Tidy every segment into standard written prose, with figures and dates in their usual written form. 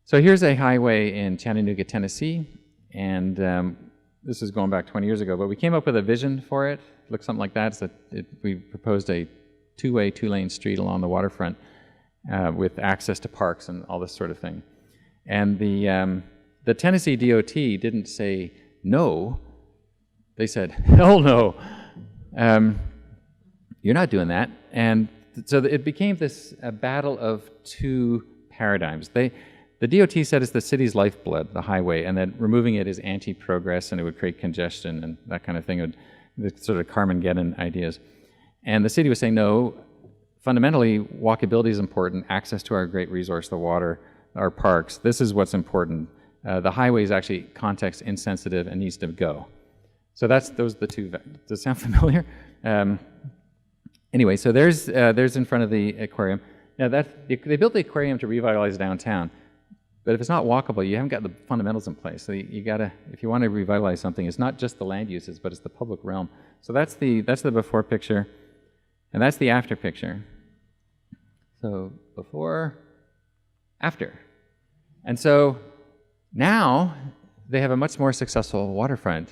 So here's a highway in Chattanooga, Tennessee, and this is going back 20 years ago, but we came up with a vision for it. It looks something like that. So we proposed a two-way, two-lane street along the waterfront with access to parks and all this sort of thing. And the Tennessee DOT didn't say no. They said, hell no. You're not doing that. And so it became this battle of two paradigms. The DOT said it's the city's lifeblood, the highway, and that removing it is anti-progress and it would create congestion and that kind of thing, the sort of Carmageddon ideas. And the city was saying, no, fundamentally, walkability is important, access to our great resource, the water, our parks, this is what's important. The highway is actually context insensitive and needs to go. So those are the two. Does it sound familiar? Anyway, so there's in front of the aquarium. Now they built the aquarium to revitalize downtown, but if it's not walkable, you haven't got the fundamentals in place. So you gotta, if you want to revitalize something, it's not just the land uses, but it's the public realm. So that's the before picture, and that's the after picture. So before, after, and so now they have a much more successful waterfront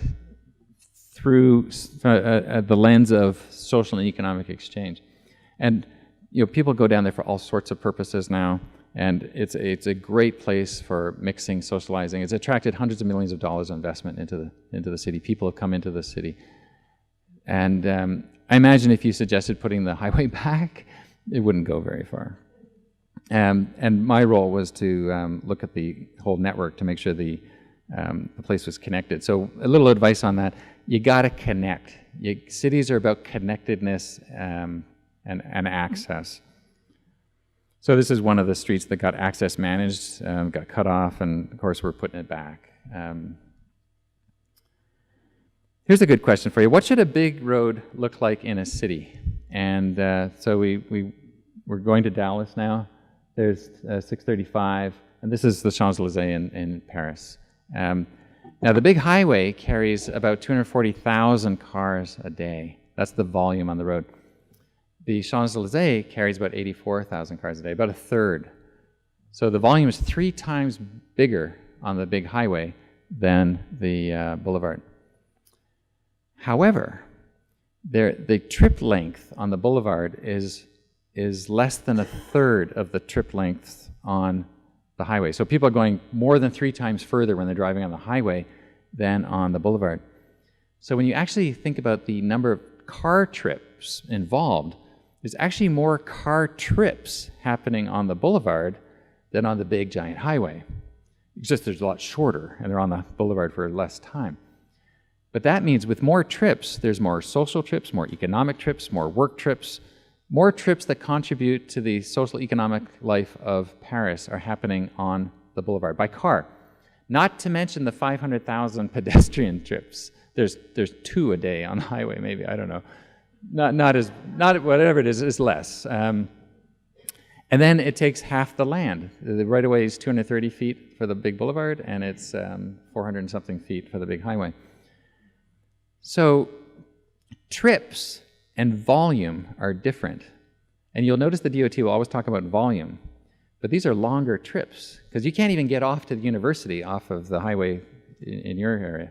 through the lens of social and economic exchange. And people go down there for all sorts of purposes now, and it's a great place for mixing, socializing. It's attracted hundreds of millions of dollars of investment into the city. People have come into the city. And I imagine if you suggested putting the highway back, it wouldn't go very far. And my role was to look at the whole network to make sure the place was connected. So a little advice on that: you got to connect. Cities are about connectedness and access. So this is one of the streets that got access managed, got cut off, and of course we're putting it back. Here's a good question for you: what should a big road look like in a city? And so we're going to Dallas now. There's 635, and this is the Champs-Élysées in Paris. Now the big highway carries about 240,000 cars a day. That's the volume on the road. The Champs-Élysées carries about 84,000 cars a day, about a third. So the volume is 3 times bigger on the big highway than the boulevard. However, the trip length on the boulevard is less than a third of the trip length on the highway. So people are going more than 3 times further when they're driving on the highway than on the boulevard. So when you actually think about the number of car trips involved, there's actually more car trips happening on the boulevard than on the big giant highway. It's just there's a lot shorter, and they're on the boulevard for less time. But that means with more trips, there's more social trips, more economic trips, more work trips. More trips that contribute to the social economic life of Paris are happening on the boulevard by car. Not to mention the 500,000 pedestrian trips. There's 2 a day on the highway, maybe, I don't know. Not whatever it is less. And then it takes half the land. The right-of-way is 230 feet for the big boulevard, and it's 400 and something feet for the big highway. So trips and volume are different. And you'll notice the DOT will always talk about volume, but these are longer trips, because you can't even get off to the university off of the highway in your area.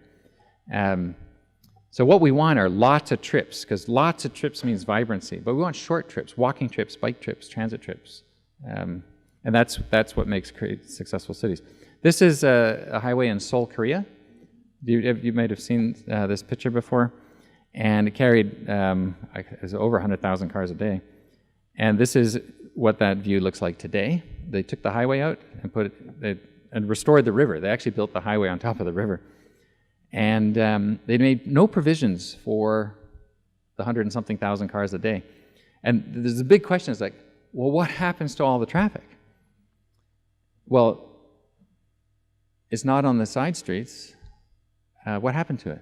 So what we want are lots of trips, because lots of trips means vibrancy, but we want short trips, walking trips, bike trips, transit trips. And that's what makes create successful cities. This is a highway in Seoul, Korea. You might have seen this picture before. And it carried it was over 100,000 cars a day. And this is what that view looks like today. They took the highway out and restored the river. They actually built the highway on top of the river. And they made no provisions for the 100 and something thousand cars a day. And there's a big question, it's like, well, what happens to all the traffic? Well, it's not on the side streets. What happened to it?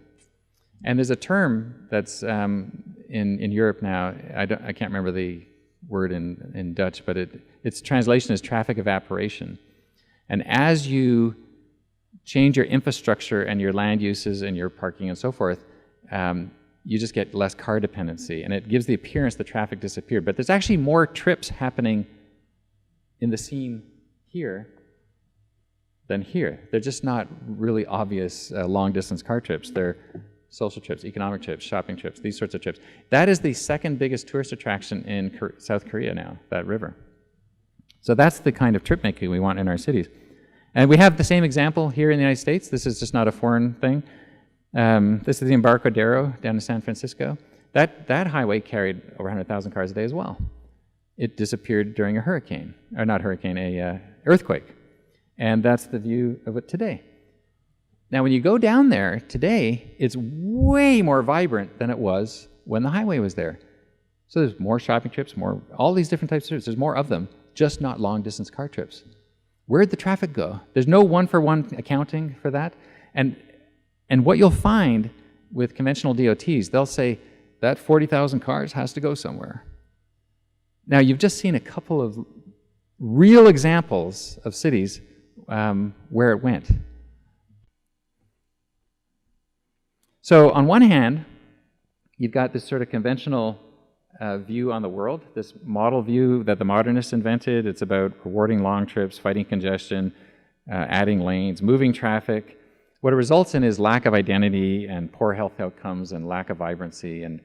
And there's a term that's in Europe now. I can't remember the word in Dutch, but its translation is traffic evaporation. And as you change your infrastructure and your land uses and your parking and so forth, you just get less car dependency, and it gives the appearance the traffic disappeared. But there's actually more trips happening in the scene here than here. They're just not really obvious long-distance car trips. They're social trips, economic trips, shopping trips, these sorts of trips. That is the second biggest tourist attraction in South Korea now, that river. So that's the kind of trip making we want in our cities. And we have the same example here in the United States. This is just not a foreign thing. This is the Embarcadero down in San Francisco. That highway carried over 100,000 cars a day as well. It disappeared during a hurricane, or not hurricane, a earthquake. And that's the view of it today. Now, when you go down there today, it's way more vibrant than it was when the highway was there. So there's more shopping trips, all these different types of trips. There's more of them, just not long-distance car trips. Where'd the traffic go? There's no one-for-one accounting for that. And what you'll find with conventional DOTs, they'll say that 40,000 cars has to go somewhere. Now, you've just seen a couple of real examples of cities where it went. So on one hand, you've got this sort of conventional view on the world, this model view that the modernists invented. It's about rewarding long trips, fighting congestion, adding lanes, moving traffic. What it results in is lack of identity and poor health outcomes and lack of vibrancy and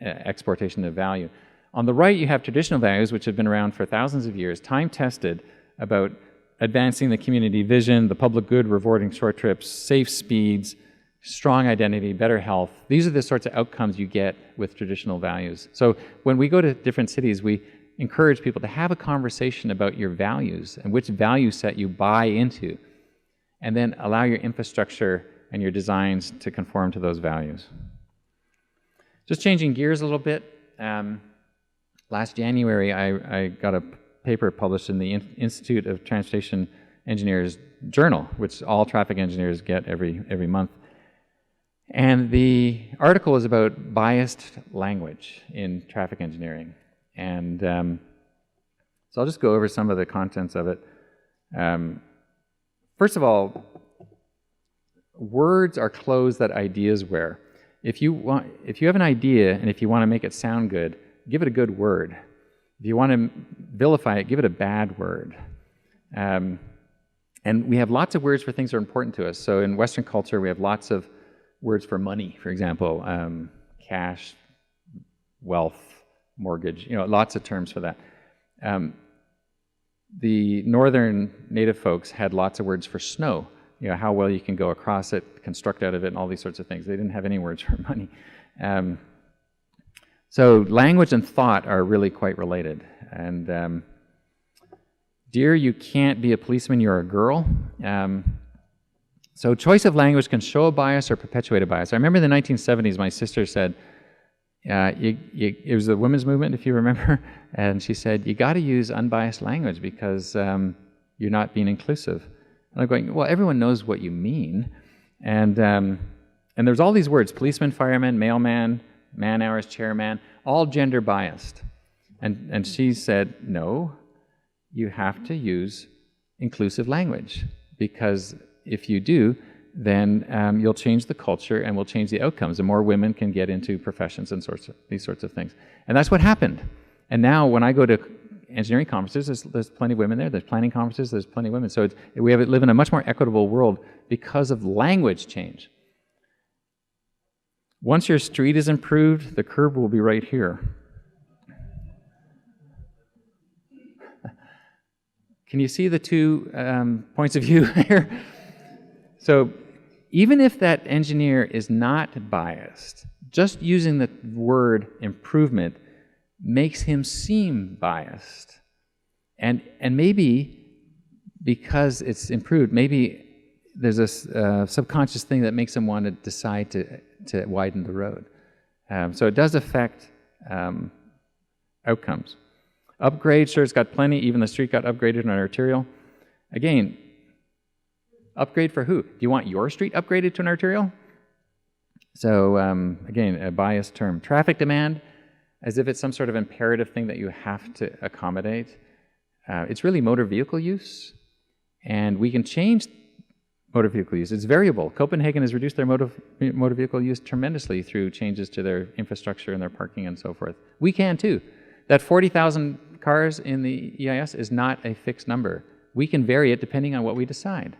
exportation of value. On the right, you have traditional values, which have been around for thousands of years, time-tested, about advancing the community vision, the public good, rewarding short trips, safe speeds, strong identity, better health. These are the sorts of outcomes you get with traditional values. So when we go to different cities, we encourage people to have a conversation about your values and which value set you buy into, and then allow your infrastructure and your designs to conform to those values. Just changing gears a little bit. Last January, I got a paper published in the Institute of Transportation Engineers Journal, which all traffic engineers get every month. And the article is about biased language in traffic engineering. And so I'll just go over some of the contents of it. First of all, words are clothes that ideas wear. If you have an idea and if you want to make it sound good, give it a good word. If you want to vilify it, give it a bad word. And we have lots of words for things that are important to us. So in Western culture, we have lots of words for money, for example, cash, wealth, mortgage, lots of terms for that. The northern native folks had lots of words for snow, how well you can go across it, construct out of it, and all these sorts of things. They didn't have any words for money. So language and thought are really quite related. And dear, you can't be a policeman, you're a girl. So choice of language can show a bias or perpetuate a bias. I remember in the 1970s, my sister said, it was the women's movement, if you remember, and she said, you got to use unbiased language because you're not being inclusive. And I'm going, well, everyone knows what you mean. And there's all these words, policeman, fireman, mailman, man-hours, chairman, all gender biased. And she said, no, you have to use inclusive language, because if you do, then you'll change the culture and we'll change the outcomes. The more women can get into professions and these sorts of things. And that's what happened. And now when I go to engineering conferences, there's plenty of women there. There's planning conferences, there's plenty of women. So we live in a much more equitable world because of language change. Once your street is improved, the curb will be right here. Can you see the two points of view here? So even if that engineer is not biased, just using the word improvement makes him seem biased. And maybe because it's improved, maybe there's a subconscious thing that makes him want to decide to widen the road. So it does affect outcomes. Upgrade, sure, it's got plenty. Even the street got upgraded on arterial. Again, upgrade for who? Do you want your street upgraded to an arterial? So again, a biased term. Traffic demand, as if it's some sort of imperative thing that you have to accommodate. It's really motor vehicle use, and we can change motor vehicle use. It's variable. Copenhagen has reduced their motor vehicle use tremendously through changes to their infrastructure and their parking and so forth. We can too. That 40,000 cars in the EIS is not a fixed number. We can vary it depending on what we decide.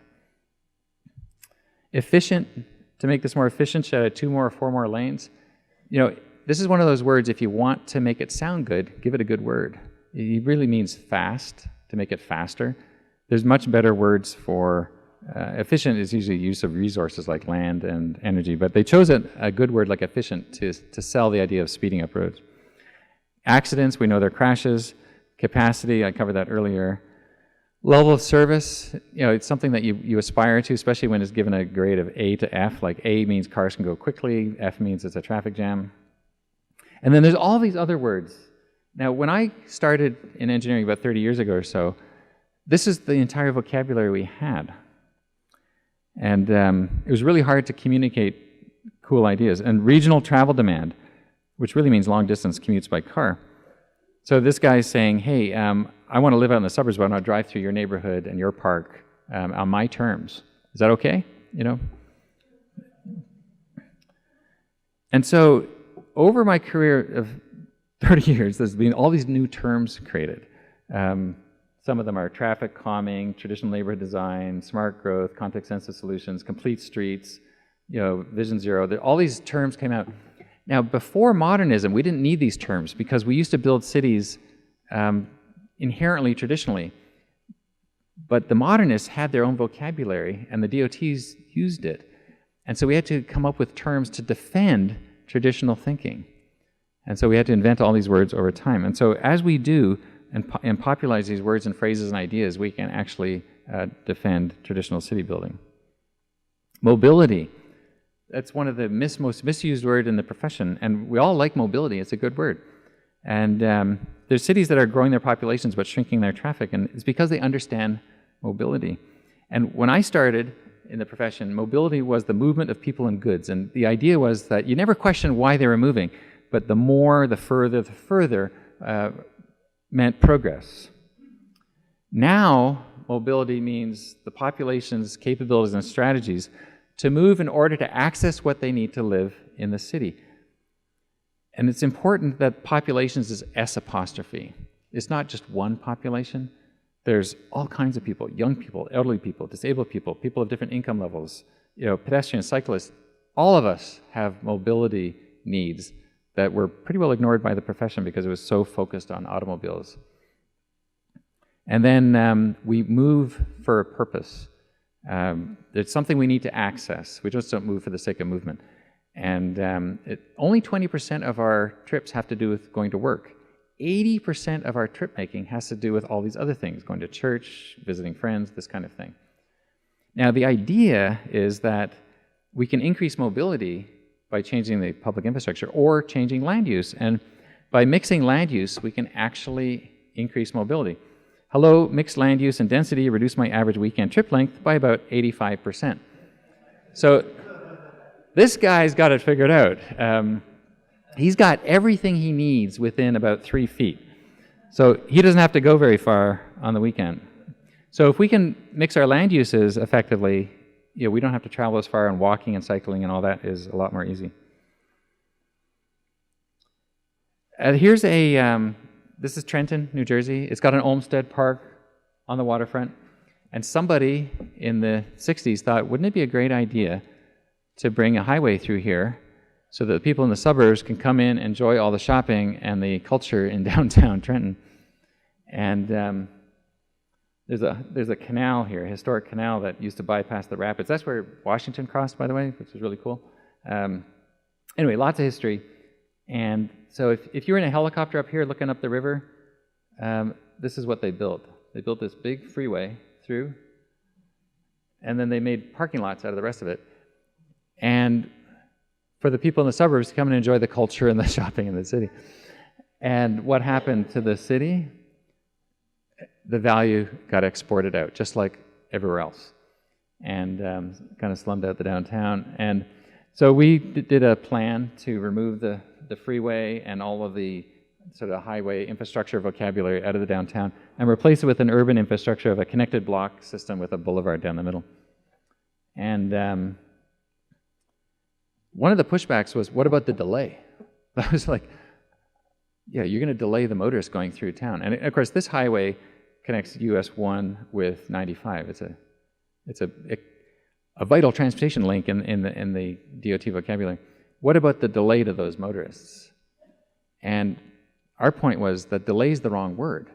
Efficient, to make this more efficient, should I add 2 more or 4 more lanes? This is one of those words, if you want to make it sound good, give it a good word. It really means fast, to make it faster. There's much better words for efficient is usually use of resources like land and energy, but they chose a good word like efficient to sell the idea of speeding up roads. Accidents, we know they're crashes. Capacity, I covered that earlier. Level of service, it's something that you aspire to, especially when it's given a grade of A to F. Like A means cars can go quickly, F means it's a traffic jam. And then there's all these other words. Now, when I started in engineering about 30 years ago or so, this is the entire vocabulary we had. And it was really hard to communicate cool ideas. And regional travel demand, which really means long distance commutes by car. So this guy's saying, hey, I want to live out in the suburbs, but I want to drive through your neighborhood and your park on my terms. Is that okay? And so over my career of 30 years, there's been all these new terms created. Some of them are traffic calming, traditional neighborhood design, smart growth, context-sensitive solutions, complete streets, Vision Zero. All these terms came out. Now, before modernism, we didn't need these terms because we used to build cities inherently traditionally. But the modernists had their own vocabulary, and the DOTs used it. And so we had to come up with terms to defend traditional thinking. And so we had to invent all these words over time. And so as we do and popularize these words and phrases and ideas, we can actually defend traditional city building. Mobility. That's one of the most misused words in the profession, and we all like mobility. It's a good word. And there's cities that are growing their populations but shrinking their traffic, and it's because they understand mobility. And when I started in the profession, mobility was the movement of people and goods, and the idea was that you never questioned why they were moving, but the more, the further meant progress. Now, mobility means the population's capabilities and strategies to move in order to access what they need to live in the city. And it's important that populations is S apostrophe. It's not just one population. There's all kinds of people, young people, elderly people, disabled people, people of different income levels, pedestrians, cyclists. All of us have mobility needs that were pretty well ignored by the profession because it was so focused on automobiles. And then we move for a purpose. It's something we need to access. We just don't move for the sake of movement. And only 20% of our trips have to do with going to work. 80% of our trip making has to do with all these other things, going to church, visiting friends, this kind of thing. Now, the idea is that we can increase mobility by changing the public infrastructure or changing land use. And by mixing land use, we can actually increase mobility. Hello, mixed land use and density reduce my average weekend trip length by about 85%. So this guy's got it figured out. He's got everything he needs within about 3 feet. So he doesn't have to go very far on the weekend. So if we can mix our land uses effectively, we don't have to travel as far, and walking and cycling and all that is a lot more easy. Here's this is Trenton, New Jersey. It's got an Olmsted Park on the waterfront. And somebody in the 60s thought, wouldn't it be a great idea to bring a highway through here so that the people in the suburbs can come in, enjoy all the shopping and the culture in downtown Trenton. And there's a canal here, a historic canal that used to bypass the rapids. That's where Washington crossed, by the way, which is really cool. Anyway, lots of history. And so if you were in a helicopter up here looking up the river, this is what they built. They built this big freeway through, and then they made parking lots out of the rest of it. And for the people in the suburbs to come and enjoy the culture and the shopping in the city. And what happened to the city? The value got exported out, just like everywhere else, and kind of slummed out the downtown. And so we did a plan to remove the freeway and all of the sort of highway infrastructure vocabulary out of the downtown and replace it with an urban infrastructure of a connected block system with a boulevard down the middle. And one of the pushbacks was, what about the delay? I was like, yeah, you're going to delay the motorists going through town. And of course, this highway connects US 1 with 95. It's a a vital transportation link in the DOT vocabulary. What about the delay to those motorists? And our point was that delay is the wrong word.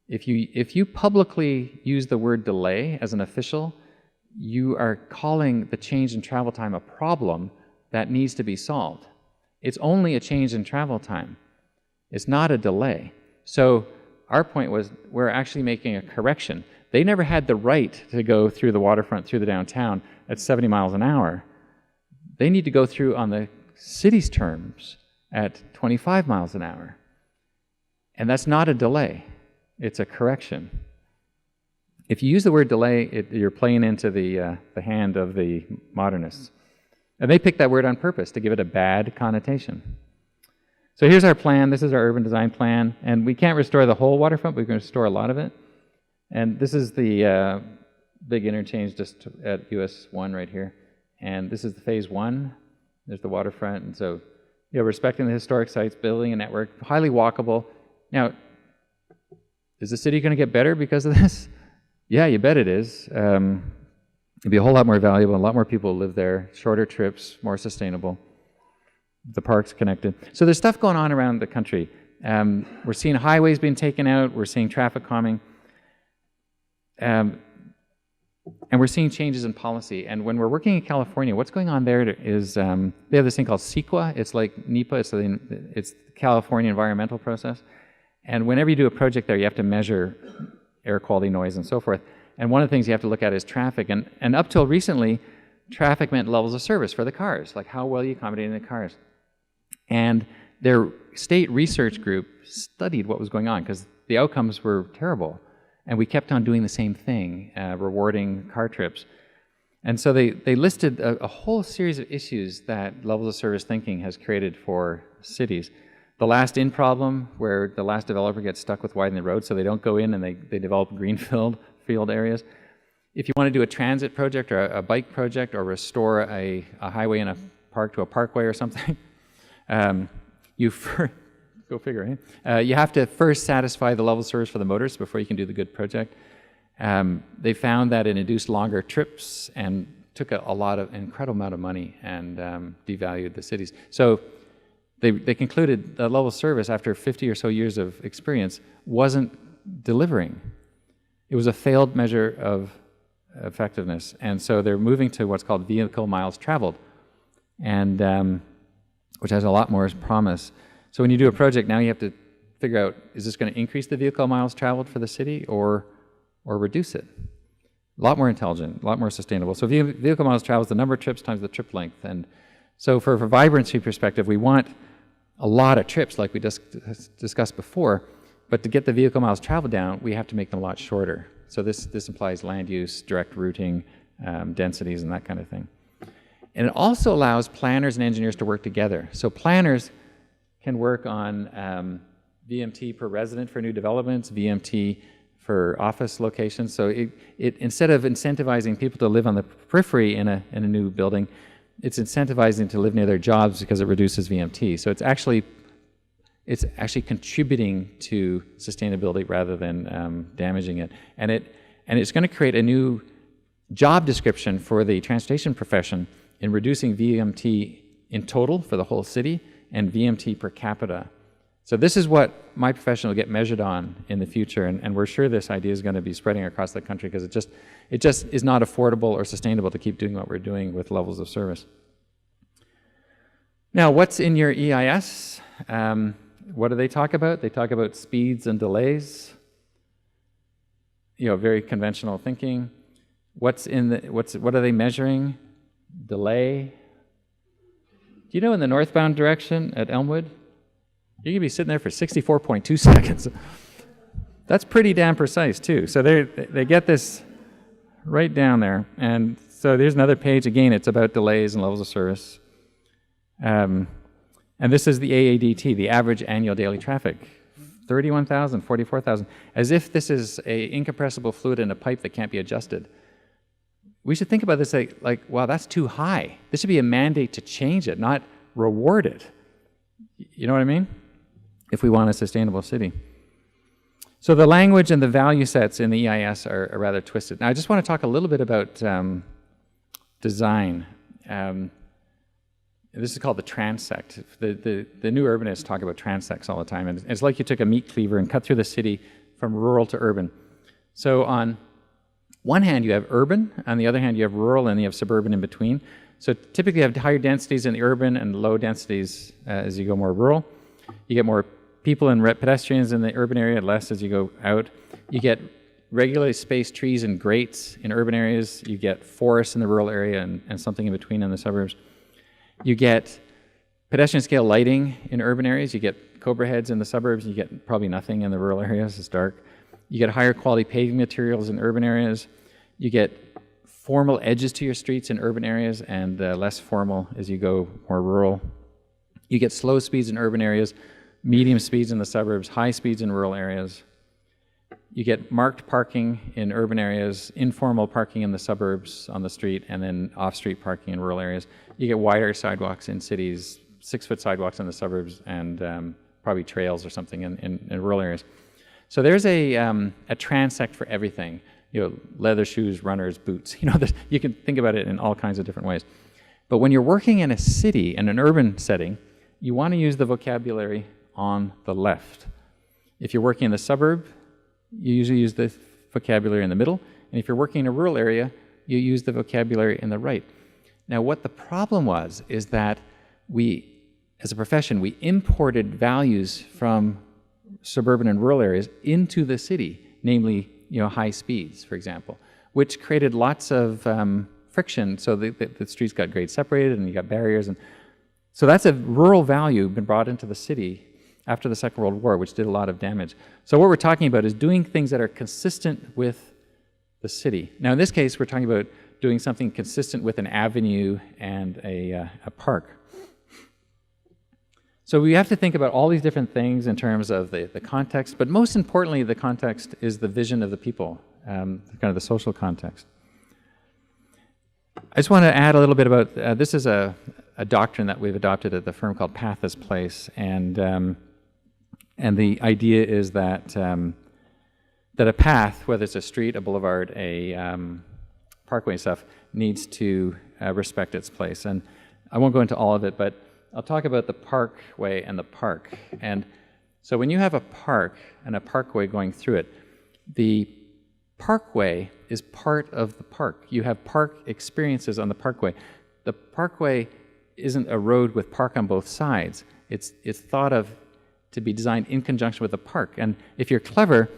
If you publicly use the word delay as an official, you are calling the change in travel time a problem that needs to be solved. It's only a change in travel time. It's not a delay. So our point was we're actually making a correction. They never had the right to go through the waterfront, through the downtown at 70 miles an hour. They need to go through on the city's terms at 25 miles an hour. And that's not a delay. It's a correction. If you use the word delay, you're playing into the hand of the modernists. And they picked that word on purpose to give it a bad connotation. So here's our plan. This is our urban design plan. And we can't restore the whole waterfront, but we can restore a lot of it. And this is the big interchange just at US 1 right here. And this is the phase 1. There's the waterfront. And so, respecting the historic sites, building a network, highly walkable. Now, is the city going to get better because of this? Yeah, you bet it is. It'd be a whole lot more valuable, a lot more people live there, shorter trips, more sustainable. The park's connected. So there's stuff going on around the country. We're seeing highways being taken out. We're seeing traffic calming. And we're seeing changes in policy. And when we're working in California, what's going on there is they have this thing called CEQA. It's like NEPA. It's the California environmental process. And whenever you do a project there, you have to measure air quality, noise, and so forth. And one of the things you have to look at is traffic. And up till recently, traffic meant levels of service for the cars, like how well you accommodating the cars. And their state research group studied what was going on because the outcomes were terrible. And we kept on doing the same thing, rewarding car trips. And so they listed a whole series of issues that levels of service thinking has created for cities. The last in problem, where the last developer gets stuck with widening the road so they don't go in and they develop greenfield field areas. If you want to do a transit project or a bike project or restore a highway in a park to a parkway or something, go figure, eh? You have to first satisfy the level of service for the motorists before you can do the good project. They found that it induced longer trips and took an incredible amount of money and devalued the cities. So they concluded the level of service after 50 or so years of experience wasn't delivering. It was a failed measure of effectiveness. And so they're moving to what's called vehicle miles traveled, and which has a lot more promise. So when you do a project, now you have to figure out, is this going to increase the vehicle miles traveled for the city or reduce it? A lot more intelligent, a lot more sustainable. So vehicle miles traveled is the number of trips times the trip length. And so for a vibrancy perspective, we want a lot of trips like we just discussed before, but to get the vehicle miles traveled down, we have to make them a lot shorter. So this implies land use, direct routing, densities, and that kind of thing. And it also allows planners and engineers to work together. So planners can work on VMT per resident for new developments, VMT for office locations. So it instead of incentivizing people to live on the periphery in a new building, it's incentivizing to live near their jobs because it reduces VMT. So it's actually contributing to sustainability rather than damaging it. And it's going to create a new job description for the transportation profession in reducing VMT in total for the whole city and VMT per capita. So this is what my profession will get measured on in the future, and we're sure this idea is going to be spreading across the country because it just is not affordable or sustainable to keep doing what we're doing with levels of service. Now, what's in your EIS? What do they talk about? They talk about speeds and delays. Very conventional thinking. What are they measuring? Delay. Do you know in the northbound direction at Elmwood, you can be sitting there for 64.2 seconds. That's pretty damn precise too. So they get this right down there. And so there's another page. Again, it's about delays and levels of service. And this is the AADT, the average annual daily traffic. 31,000, 44,000. As if this is an incompressible fluid in a pipe that can't be adjusted. We should think about this like, wow, that's too high. This should be a mandate to change it, not reward it. You know what I mean? If we want a sustainable city. So the language and the value sets in the EIS are rather twisted. Now I just want to talk a little bit about design. This is called the transect. The new urbanists talk about transects all the time, and it's like you took a meat cleaver and cut through the city from rural to urban. So on one hand, you have urban, on the other hand, you have rural, and you have suburban in between. So typically you have higher densities in the urban and low densities as you go more rural. You get more people and pedestrians in the urban area, less as you go out. You get regularly spaced trees and grates in urban areas. You get forests in the rural area and something in between in the suburbs. You get pedestrian scale lighting in urban areas. You get cobra heads in the suburbs. You get probably nothing in the rural areas. It's dark. You get higher quality paving materials in urban areas. You get formal edges to your streets in urban areas and less formal as you go more rural. You get slow speeds in urban areas, medium speeds in the suburbs, high speeds in rural areas. You get marked parking in urban areas, informal parking in the suburbs on the street, and then off-street parking in rural areas. You get wider sidewalks in cities, 6-foot sidewalks in the suburbs, and probably trails or something in rural areas. So there's a transect for everything. You know, leather shoes, runners, boots. You know, you can think about it in all kinds of different ways. But when you're working in a city, in an urban setting, you want to use the vocabulary on the left. If you're working in the suburb, you usually use the vocabulary in the middle. And if you're working in a rural area, you use the vocabulary in the right. Now, what the problem was is that we, as a profession, we imported values from suburban and rural areas into the city, namely, you know, high speeds, for example, which created lots of friction. So the streets got grade separated, and you got barriers, and so that's a rural value been brought into the city after the Second World War, which did a lot of damage. So what we're talking about is doing things that are consistent with the city. Now, in this case, we're talking about doing something consistent with an avenue and a park. So we have to think about all these different things in terms of the context, but most importantly, the context is the vision of the people, kind of the social context. I just want to add a little bit about, this is a doctrine that we've adopted at the firm called Path as Place, and the idea is that that a path, whether it's a street, a boulevard, a parkway and stuff, needs to respect its place. And I won't go into all of it, but I'll talk about the parkway and the park. And so when you have a park and a parkway going through it, the parkway is part of the park. You have park experiences on the parkway. The parkway isn't a road with park on both sides. It's thought of to be designed in conjunction with the park. And if you're clever,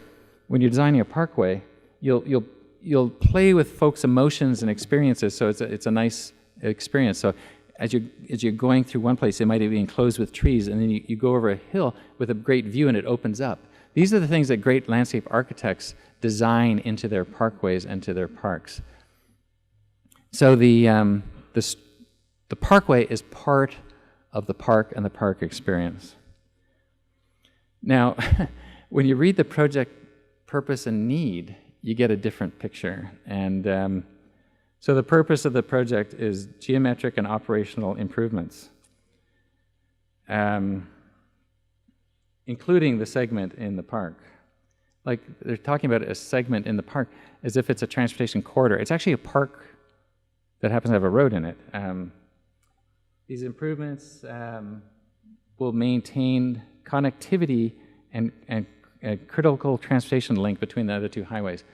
when you're designing a parkway, you'll play with folks' emotions and experiences. So it's a nice experience. So as you're going through one place, it might be enclosed with trees, and then you go over a hill with a great view, and it opens up. These are the things that great landscape architects design into their parkways and to their parks. So the parkway is part of the park and the park experience. Now, when you read the project purpose and need, you get a different picture. And so the purpose of the project is geometric and operational improvements, including the segment in the park. Like, they're talking about a segment in the park as if it's a transportation corridor. It's actually a park that happens to have a road in it. These improvements will maintain connectivity and a critical transportation link between the other two highways.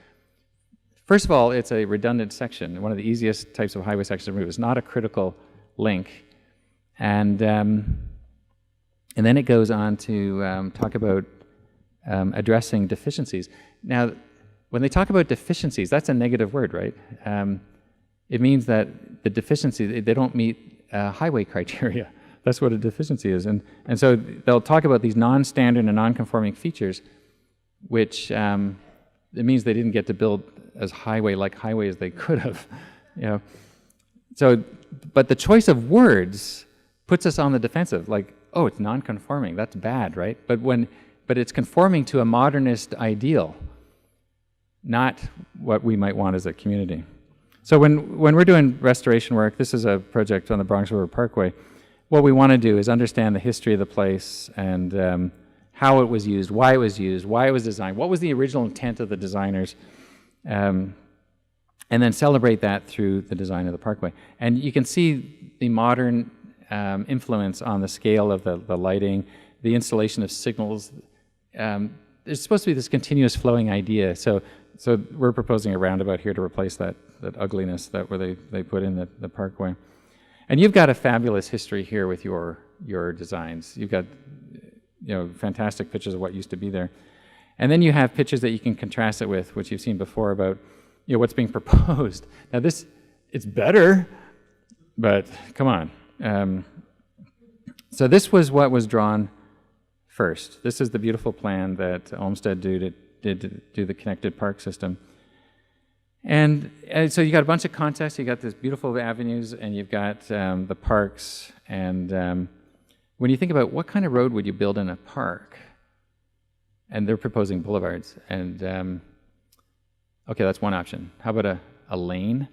First of all, it's a redundant section. One of the easiest types of highway sections to remove. It's not a critical link. And then it goes on to talk about addressing deficiencies. Now, when they talk about deficiencies, that's a negative word, right? It means that the deficiency, they don't meet highway criteria. That's what a deficiency is. And so they'll talk about these non-standard and non-conforming features, which it means they didn't get to build as highway-like highway as they could have. You know. So, but the choice of words puts us on the defensive, like, oh, it's non-conforming, that's bad, right? But it's conforming to a modernist ideal, not what we might want as a community. So when we're doing restoration work, this is a project on the Bronx River Parkway, what we want to do is understand the history of the place and how it was used, why it was designed, what was the original intent of the designers, and then celebrate that through the design of the parkway. And you can see the modern influence on the scale of the lighting, the installation of signals. There's supposed to be this continuous flowing idea. So we're proposing a roundabout here to replace that ugliness that where they put in the parkway. And you've got a fabulous history here with your designs. You've got fantastic pictures of what used to be there. And then you have pictures that you can contrast it with, which you've seen before about what's being proposed. Now it's better, but come on. So this was what was drawn first. This is the beautiful plan that Olmsted did to do the connected park system. And so you got a bunch of context. You got these beautiful avenues, and you've got the parks. And when you think about what kind of road would you build in a park, and they're proposing boulevards. And okay, that's one option. How about a lane,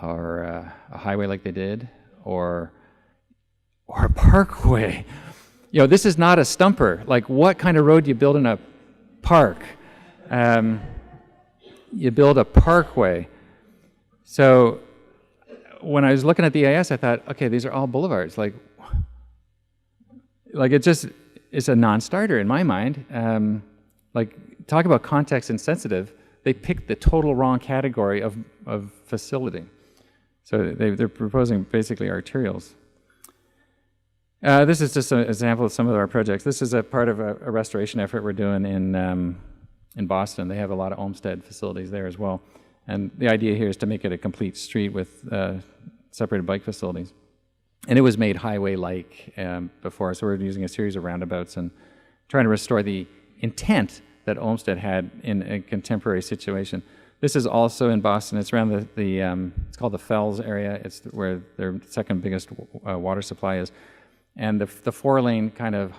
or a highway like they did, or a parkway? This is not a stumper. Like, what kind of road do you build in a park? You build a parkway. So when I was looking at the EIS, I thought, okay, these are all boulevards. Like it's a non-starter in my mind. Talk about context insensitive. They picked the total wrong category of facility. So they're proposing basically arterials. This is just an example of some of our projects. This is a part of a restoration effort we're doing in Boston. They have a lot of Olmsted facilities there as well. And the idea here is to make it a complete street with separated bike facilities. And it was made highway-like before, so we're using a series of roundabouts and trying to restore the intent that Olmsted had in a contemporary situation. This is also in Boston. It's around it's called the Fells area. It's where their second biggest water supply is. And the four-lane kind of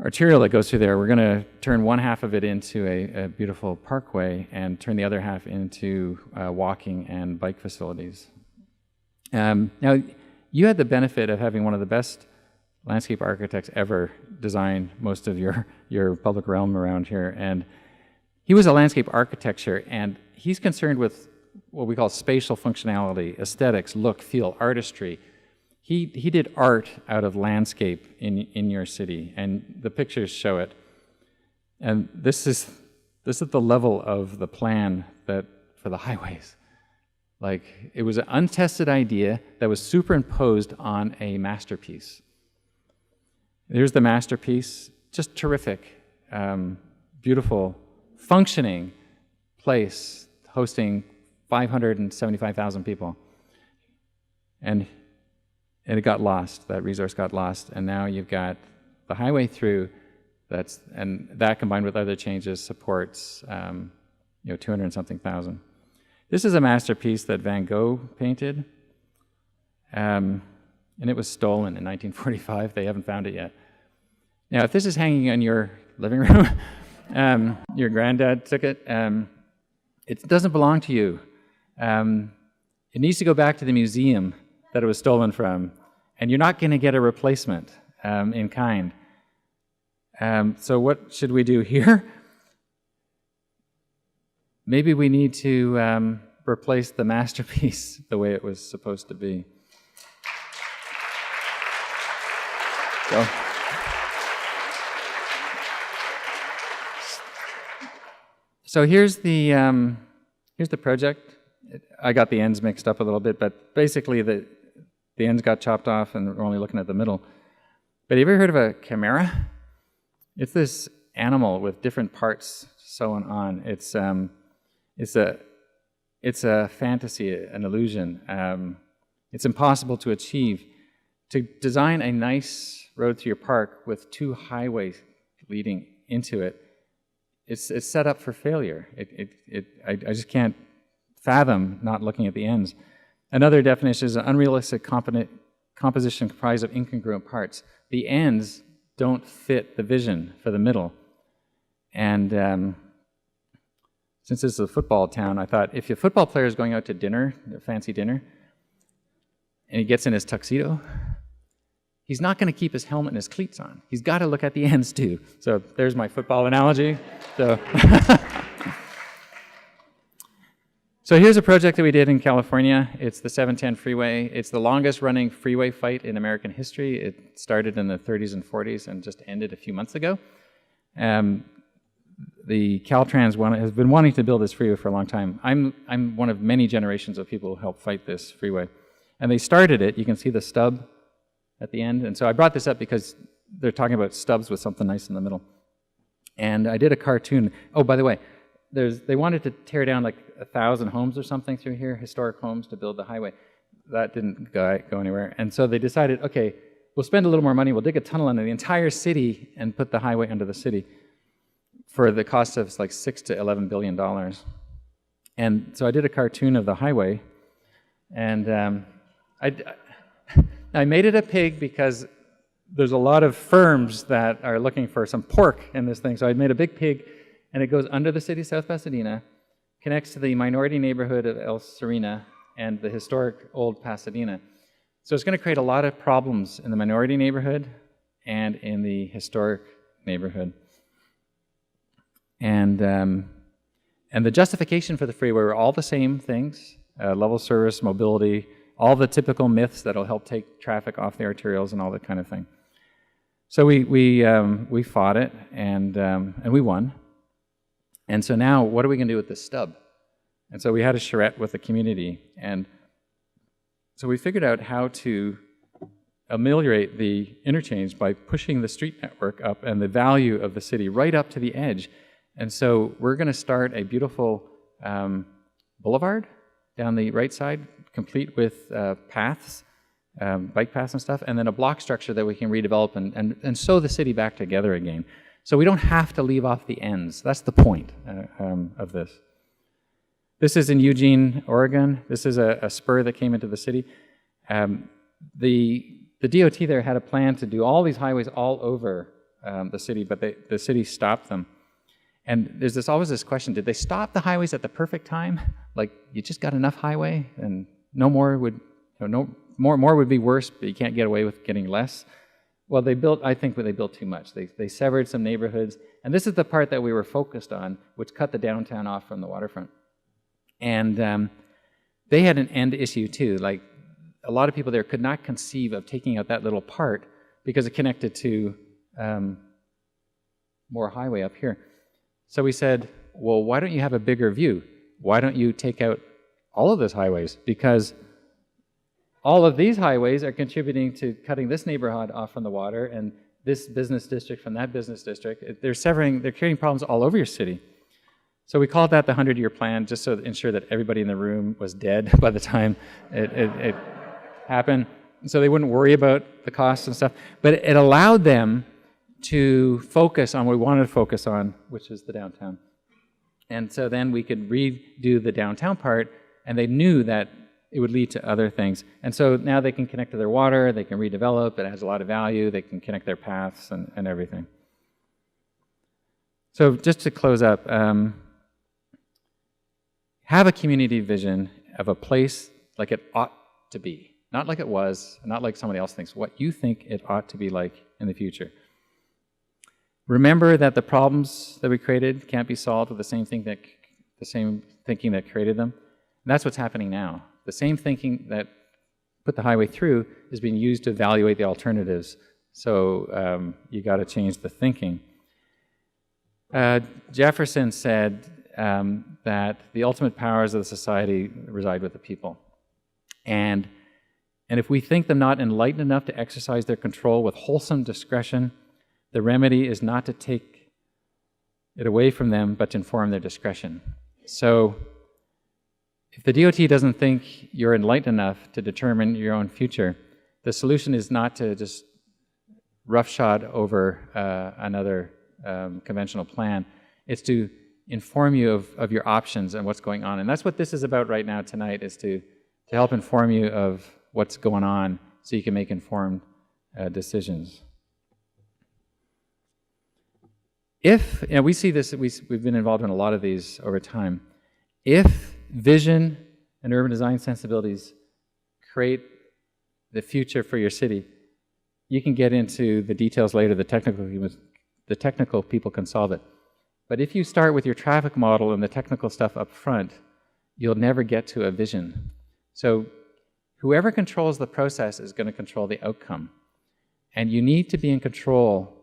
arterial that goes through there, we're going to turn one half of it into a beautiful parkway and turn the other half into walking and bike facilities. Now, you had the benefit of having one of the best landscape architects ever design most of your public realm around here. And he was a landscape architecture, and he's concerned with what we call spatial functionality, aesthetics, look, feel, artistry. He did art out of landscape in your city, and the pictures show it. And this is the level of the plan that for the highways. Like, it was an untested idea that was superimposed on a masterpiece. Here's the masterpiece, just terrific, beautiful, functioning place hosting 575,000 people. And it got lost, that resource got lost, and now you've got the highway through, and that combined with other changes supports 200 and something thousand. This is a masterpiece that Van Gogh painted, and it was stolen in 1945. They haven't found it yet. Now, if this is hanging in your living room, your granddad took it, it doesn't belong to you. It needs to go back to the museum that it was stolen from, and you're not going to get a replacement in kind. So what should we do here? Maybe we need to replace the masterpiece the way it was supposed to be. So here's the project. I got the ends mixed up a little bit, but basically the ends got chopped off and we're only looking at the middle. But have you ever heard of a chimera? It's this animal with different parts sewn on. It's a fantasy, an illusion. It's impossible to achieve. To design a nice road through your park with two highways leading into it, it's set up for failure. I just can't fathom not looking at the ends. Another definition is an unrealistic composition comprised of incongruent parts. The ends don't fit the vision for the middle. And since this is a football town, I thought if your football player is going out to dinner, a fancy dinner, and he gets in his tuxedo, he's not going to keep his helmet and his cleats on. He's got to look at the ends too. So there's my football analogy. So So here's a project that we did in California. It's the 710 freeway. It's the longest running freeway fight in American history. It started in the 30s and 40s and just ended a few months ago. The Caltrans has been wanting to build this freeway for a long time. I'm one of many generations of people who helped fight this freeway. And they started it. You can see the stub at the end. And so I brought this up because they're talking about stubs with something nice in the middle. And I did a cartoon. Oh, by the way, they wanted to tear down like 1,000 homes or something through here, historic homes, to build the highway. That didn't go anywhere. And so they decided, okay, we'll spend a little more money. We'll dig a tunnel under the entire city and put the highway under the city for the cost of like $6 to $11 billion. And so I did a cartoon of the highway. And I made it a pig because there's a lot of firms that are looking for some pork in this thing. So I made a big pig, and it goes under the city of South Pasadena, connects to the minority neighborhood of El Serena and the historic old Pasadena. So it's going to create a lot of problems in the minority neighborhood and in the historic neighborhood. And the justification for the freeway were all the same things: level service, mobility, all the typical myths that'll help take traffic off the arterials and all that kind of thing. So we fought it, and we won. And so now, what are we going to do with this stub? And so we had a charrette with the community, and so we figured out how to ameliorate the interchange by pushing the street network up and the value of the city right up to the edge. And so we're going to start a beautiful boulevard down the right side, complete with paths, bike paths and stuff, and then a block structure that we can redevelop and sew the city back together again. So we don't have to leave off the ends. That's the point of this. This is in Eugene, Oregon. This is a spur that came into the city. The DOT there had a plan to do all these highways all over the city, but the city stopped them. And there's always this question: did they stop the highways at the perfect time? Like, you just got enough highway, and no more would, more would be worse, but you can't get away with getting less. Well, I think they built too much. They severed some neighborhoods, and this is the part that we were focused on, which cut the downtown off from the waterfront. And they had an end issue too. Like, a lot of people there could not conceive of taking out that little part because it connected to more highway up here. So we said, well, why don't you have a bigger view? Why don't you take out all of those highways? Because all of these highways are contributing to cutting this neighborhood off from the water and this business district from that business district. They're creating problems all over your city. So we called that the 100-year plan, just to ensure that everybody in the room was dead by the time it happened, so they wouldn't worry about the costs and stuff. But it allowed them to focus on what we wanted to focus on, which is the downtown. And so then we could redo the downtown part, and they knew that it would lead to other things. And so now they can connect to their water, they can redevelop, it has a lot of value, they can connect their paths and everything. So just to close up, have a community vision of a place like it ought to be. Not like it was, not like somebody else thinks, what you think it ought to be like in the future. Remember that the problems that we created can't be solved with the same thinking that created them. And that's what's happening now. The same thinking that put the highway through is being used to evaluate the alternatives. So you got to change the thinking. Jefferson said that the ultimate powers of the society reside with the people. And if we think them not enlightened enough to exercise their control with wholesome discretion, the remedy is not to take it away from them, but to inform their discretion. So if the DOT doesn't think you're enlightened enough to determine your own future, the solution is not to just roughshod over another conventional plan. It's to inform you of your options and what's going on. And that's what this is about right now tonight, is to help inform you of what's going on so you can make informed decisions. We see this, we've been involved in a lot of these over time. If vision and urban design sensibilities create the future for your city, you can get into the details later. The technical people can solve it. But if you start with your traffic model and the technical stuff up front, you'll never get to a vision. So whoever controls the process is going to control the outcome. And you need to be in control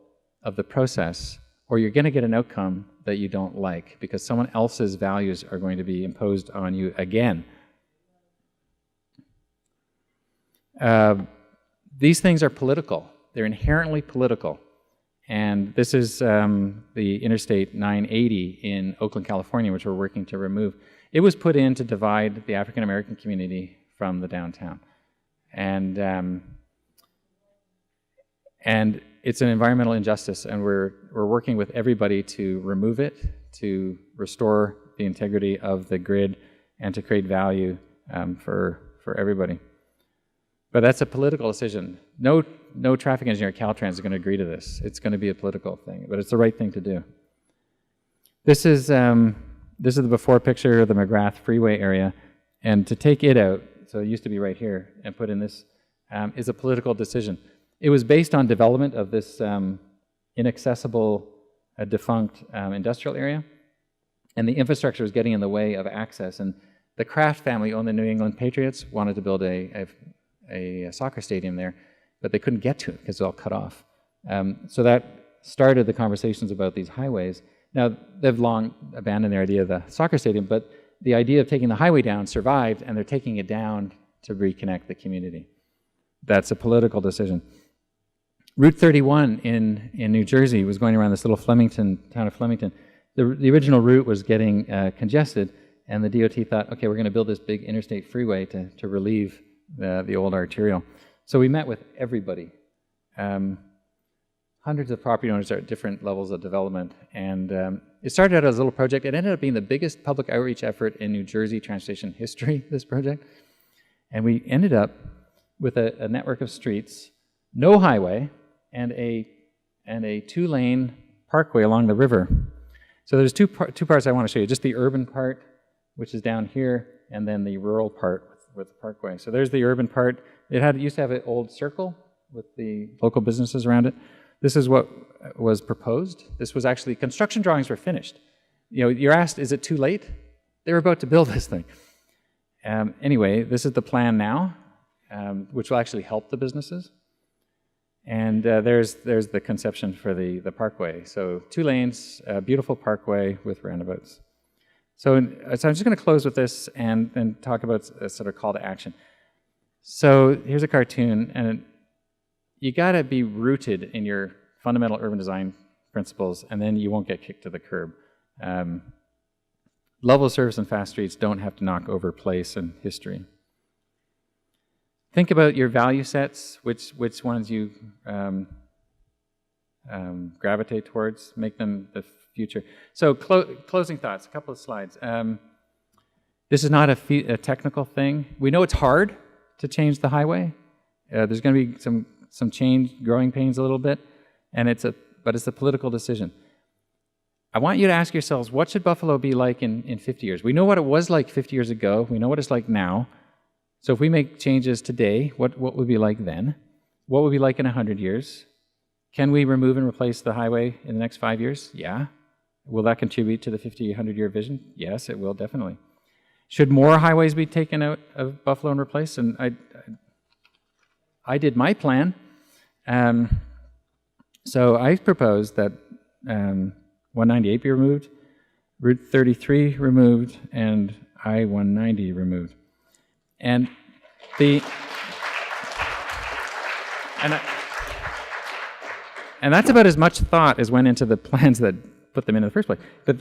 of the process, or you're going to get an outcome that you don't like, because someone else's values are going to be imposed on you again. These things are political. They're inherently political. And this is the Interstate 980 in Oakland, California, which we're working to remove. It was put in to divide the African American community from the downtown. And it's an environmental injustice, and we're working with everybody to remove it, to restore the integrity of the grid, and to create value for everybody. But that's a political decision. No traffic engineer at Caltrans is going to agree to this. It's going to be a political thing, but it's the right thing to do. This is the before picture of the McGrath freeway area, and to take it out, so it used to be right here, and put in this, is a political decision. It was based on development of this inaccessible, defunct industrial area, and the infrastructure was getting in the way of access. And the Kraft family owned the New England Patriots, wanted to build a soccer stadium there, but they couldn't get to it because it's all cut off. So that started the conversations about these highways. Now, they've long abandoned their idea of the soccer stadium, but the idea of taking the highway down survived, and they're taking it down to reconnect the community. That's a political decision. Route 31 in New Jersey was going around this little town of Flemington. The original route was getting congested, and the DOT thought, okay, we're going to build this big interstate freeway to relieve the old arterial. So we met with everybody. Hundreds of property owners are at different levels of development, and it started out as a little project. It ended up being the biggest public outreach effort in New Jersey transportation history, this project. And we ended up with a network of streets, no highway, and a 2-lane parkway along the river. So there's two parts I want to show you, just the urban part, which is down here, and then the rural part with the parkway. So there's the urban part. It used to have an old circle with the local businesses around it. This is what was proposed. This was actually, construction drawings were finished. You know, you're asked, is it too late? They were about to build this thing. Anyway, this is the plan now, which will actually help the businesses. And there's the conception for the parkway. So 2 lanes, a beautiful parkway with roundabouts. So I'm just going to close with this and then talk about a sort of call to action. So here's a cartoon, and you got to be rooted in your fundamental urban design principles, and then you won't get kicked to the curb. Level of service and fast streets don't have to knock over place and history. Think about your value sets, which ones you gravitate towards, make them the future. So closing thoughts, a couple of slides. This is not a technical thing. We know it's hard to change the highway. There's going to be some change, growing pains a little bit, but it's a political decision. I want you to ask yourselves, what should Buffalo be like in 50 years? We know what it was like 50 years ago. We know what it's like now. So if we make changes today, what would it be like then? What would it be like in 100 years? Can we remove and replace the highway in the next 5 years? Yeah. Will that contribute to the 50, 100-year vision? Yes, it will, definitely. Should more highways be taken out of Buffalo and replaced? And I did my plan. So I proposed that 198 be removed, Route 33 removed, and I-190 removed. And that's about as much thought as went into the plans that put them in the first place. But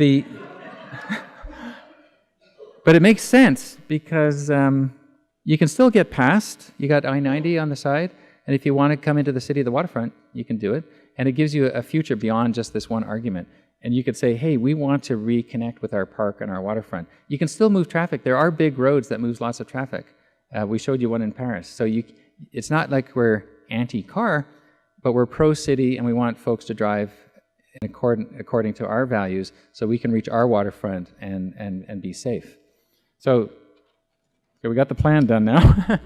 but it makes sense because you can still get past. You got I-90 on the side, and if you want to come into the city of the waterfront, you can do it. And it gives you a future beyond just this one argument. And you could say, hey, we want to reconnect with our park and our waterfront. You can still move traffic. There are big roads that move lots of traffic. We showed you one in Paris. So it's not like we're anti-car, but we're pro-city, and we want folks to drive according to our values so we can reach our waterfront and be safe. So okay, we got the plan done now.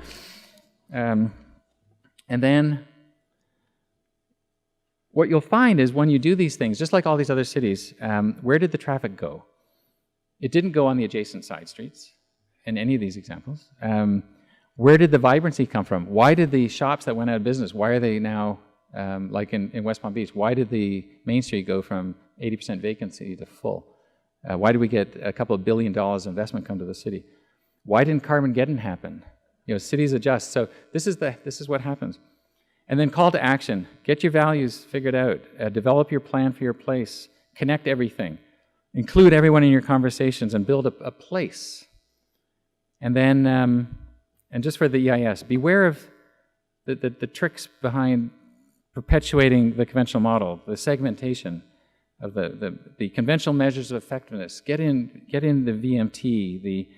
And then what you'll find is when you do these things, just like all these other cities, where did the traffic go? It didn't go on the adjacent side streets. in any of these examples. Where did the vibrancy come from? Why did the shops that went out of business, why are they now, like in West Palm Beach, why did the Main Street go from 80% vacancy to full? Why did we get a couple of $1 billion investment come to the city? Why didn't Carmageddon happen? You know, cities adjust. So this is what happens. And then call to action. Get your values figured out. Develop your plan for your place. Connect everything. Include everyone in your conversations and build a place. And then, and just for the EIS, beware of the tricks behind perpetuating the conventional model, the segmentation of the conventional measures of effectiveness. Get in the VMT, the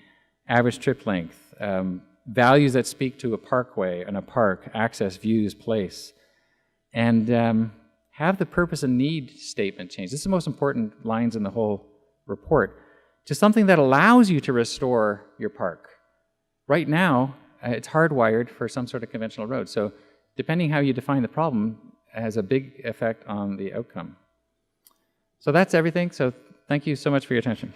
average trip length, values that speak to a parkway and a park, access, views, place, and have the purpose and need statement change. This is the most important lines in the whole report, to something that allows you to restore your park. Right now, it's hardwired for some sort of conventional road. So depending how you define the problem has a big effect on the outcome. So that's everything. So thank you so much for your attention.